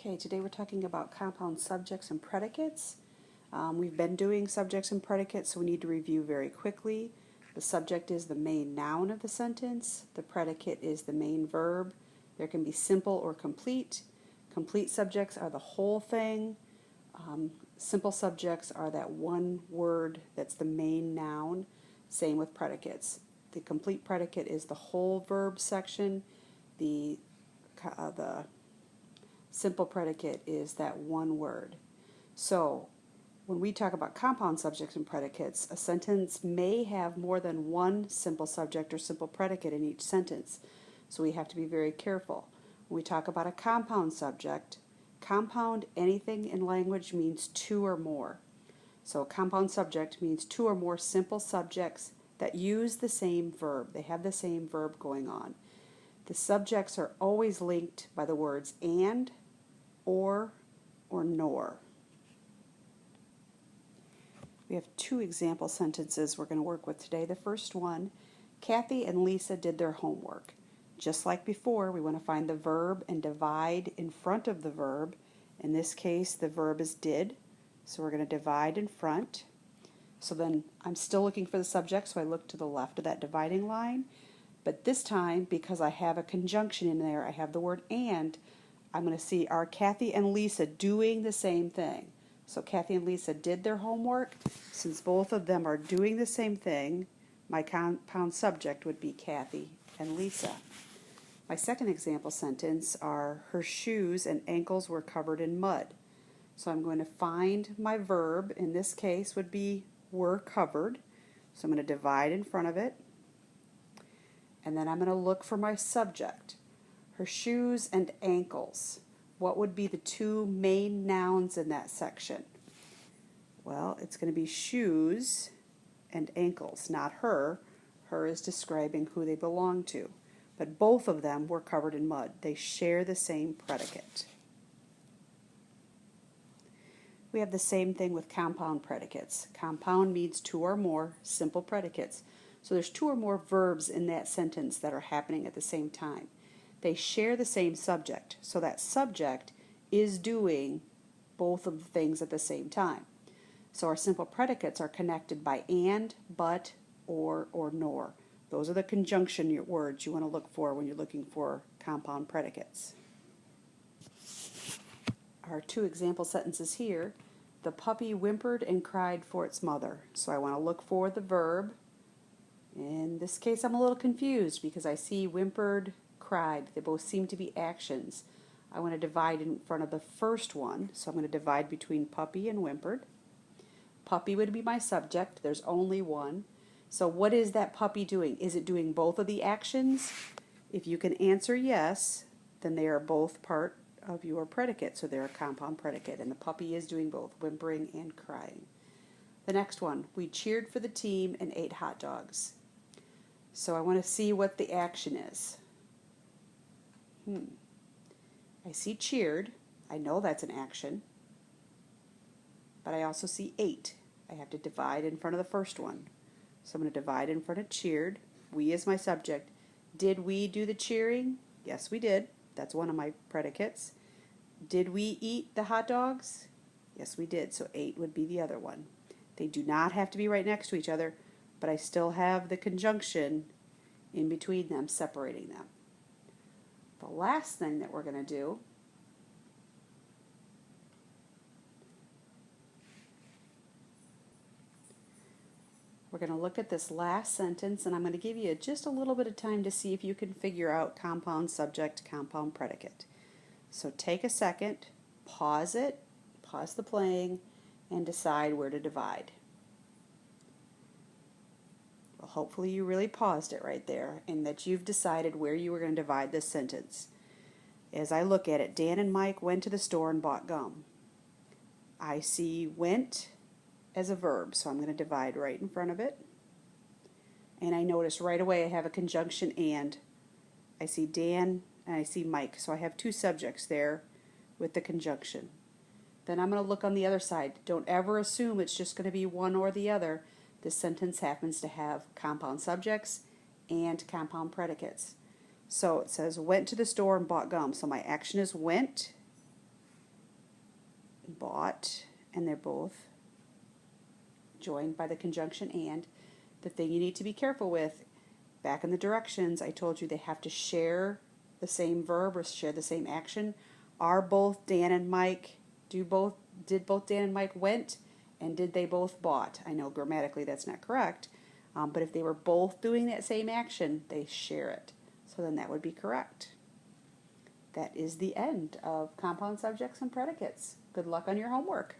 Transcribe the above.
Okay, today we're talking about compound subjects and predicates. We've been doing subjects and predicates, so we need to review very quickly. The subject is the main noun of the sentence. The predicate is the main verb. There can be simple or complete. Complete subjects are the whole thing. Simple subjects are that one word that's the main noun. Same with predicates. The complete predicate is the whole verb section. The simple predicate is that one word. So when we talk about compound subjects and predicates, a sentence may have more than one simple subject or simple predicate in each sentence. So we have to be very careful. When we talk about a compound subject, compound anything in language means two or more. So a compound subject means two or more simple subjects that use the same verb. They have the same verb going on. The subjects are always linked by the words and, or nor. We have two example sentences we're going to work with today. The first one, Kathy and Lisa did their homework. Just like before, we want to find the verb and divide in front of the verb. In this case, the verb is did, so we're going to divide in front. So then I'm still looking for the subject, so I look to the left of that dividing line. But this time, because I have a conjunction in there, I have the word and, I'm going to see, are Kathy and Lisa doing the same thing? So Kathy and Lisa did their homework. Since both of them are doing the same thing, my compound subject would be Kathy and Lisa. My second example sentence are, her shoes and ankles were covered in mud. So I'm going to find my verb, in this case would be were covered. So I'm going to divide in front of it. And then I'm going to look for my subject. Her shoes and ankles. What would be the two main nouns in that section? Well, it's going to be shoes and ankles, not her. Her is describing who they belong to. But both of them were covered in mud. They share the same predicate. We have the same thing with compound predicates. Compound means two or more simple predicates. So there's two or more verbs in that sentence that are happening at the same time. They share the same subject, so that subject is doing both of the things at the same time. So our simple predicates are connected by and, but, or nor. Those are the conjunction words you want to look for when you're looking for compound predicates. Our two example sentences here, the puppy whimpered and cried for its mother. So I want to look for the verb. In this case, I'm a little confused because I see whimpered, cried. They both seem to be actions. I want to divide in front of the first one, so I'm going to divide between puppy and whimpered. Puppy would be my subject. There's only one. So what is that puppy doing? Is it doing both of the actions? If you can answer yes, then they are both part of your predicate, so they're a compound predicate, and the puppy is doing both, whimpering and crying. The next one, we cheered for the team and ate hot dogs. So I want to see what the action is. I see cheered. I know that's an action. But I also see ate. I have to divide in front of the first one. So I'm going to divide in front of cheered. We is my subject. Did we do the cheering? Yes, we did. That's one of my predicates. Did we eat the hot dogs? Yes, we did. So ate would be the other one. They do not have to be right next to each other, but I still have the conjunction in between them, separating them. The last thing that we're going to do we're going to look at this last sentence, and I'm going to give you just a little bit of time to see if you can figure out compound subject, compound predicate. So take a second, pause it, pause the playing, and decide where to divide. Well, hopefully you really paused it right there and that you've decided where you were going to divide this sentence. As I look at it, Dan and Mike went to the store and bought gum. I see went as a verb, so I'm going to divide right in front of it. And I notice right away I have a conjunction and. I see Dan and I see Mike, so I have two subjects there with the conjunction. Then I'm going to look on the other side. Don't ever assume it's just going to be one or the other. This sentence happens to have compound subjects and compound predicates. So it says went to the store and bought gum. So my action is went, bought, and they're both joined by the conjunction and. The thing you need to be careful with, back in the directions, I told you they have to share the same verb or share the same action. Are both Dan and Mike, did both Dan and Mike went, and did they both bought? I know grammatically that's not correct, but if they were both doing that same action, they share it. So then that would be correct. That is the end of compound subjects and predicates. Good luck on your homework.